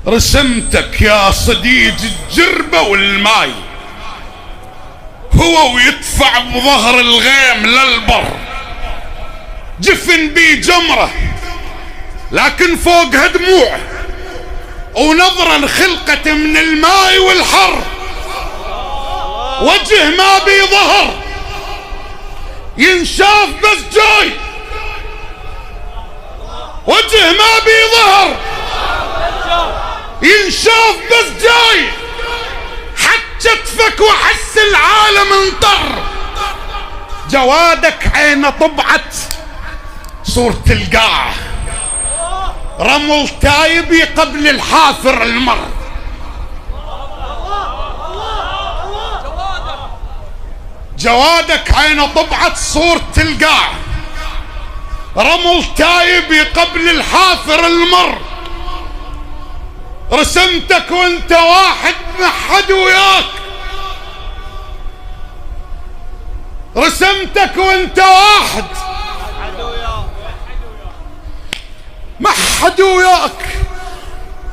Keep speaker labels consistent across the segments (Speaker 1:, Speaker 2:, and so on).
Speaker 1: رسمتك يا صديق الجربة والماي، هو ويدفع بظهر الغيم للبر، جفن بي جمرة لكن فوقها دموع، ونظرة لخلقة من الماء والحر، وجه ما بي ظهر ينشاف بس جاي، وجه ما بي ظهر ينشاف بس جاي، حجتفك وحس العالم انطر، جوادك عين طبعت صورة القاع، رمل تايبي قبل الحافر المر، جوادك عين طبعت صورة القاع، رمل تايبي قبل الحافر المر، رسمتك وانت واحد ما حد وياك، رسمتك وانت واحد ما حد وياك،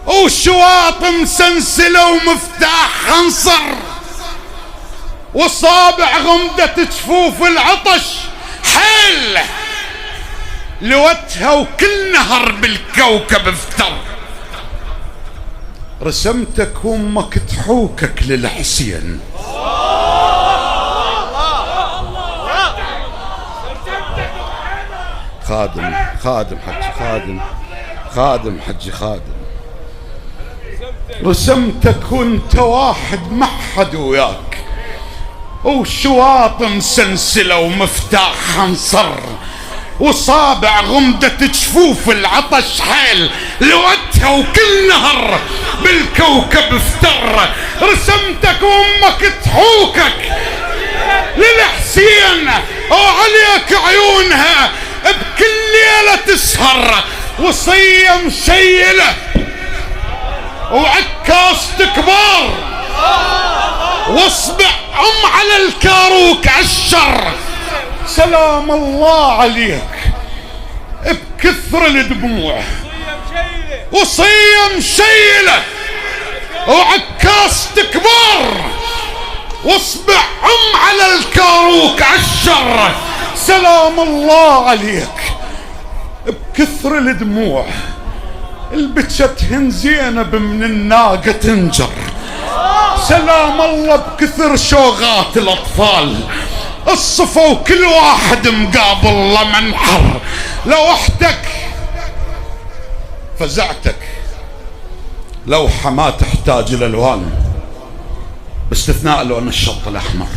Speaker 1: وشواط مسنسلة ومفتاح خنصر، وصابع غمدة جفوف العطش حيل لوتها، وكل نهر بالكوكب افتر، رسمتك وامك تحوكك للحسين، خادم حجي خادم، رسمتك وانت واحد ما حد وياك، وشواط مسنسلة ومفتاح خنصر، وصابع غمدة جفوف العطش حيل لوتها، وكل نهر بالكوكب افتر، رسمتك وامك تحوكك للحسين، وعليك عيونها بكل ليلة تسهر، وصية مشيلة وعكاس كبار، واصبع على الكاروك عالشر، سلام الله عليك بكثر الدموع، وصية مشيلة وعكاس كبار، واصبع على الكاروك عالشر، سلام الله عليك بكثر الدموع، البتشتهن زينب من الناقة تنجر، سلام الله بكثر شوغات الأطفال، الصفا وكل واحد مقابل الله منحر، لوحدك فزعتك، لوحة ما تحتاج الألوان باستثناء لون الشط الأحمر.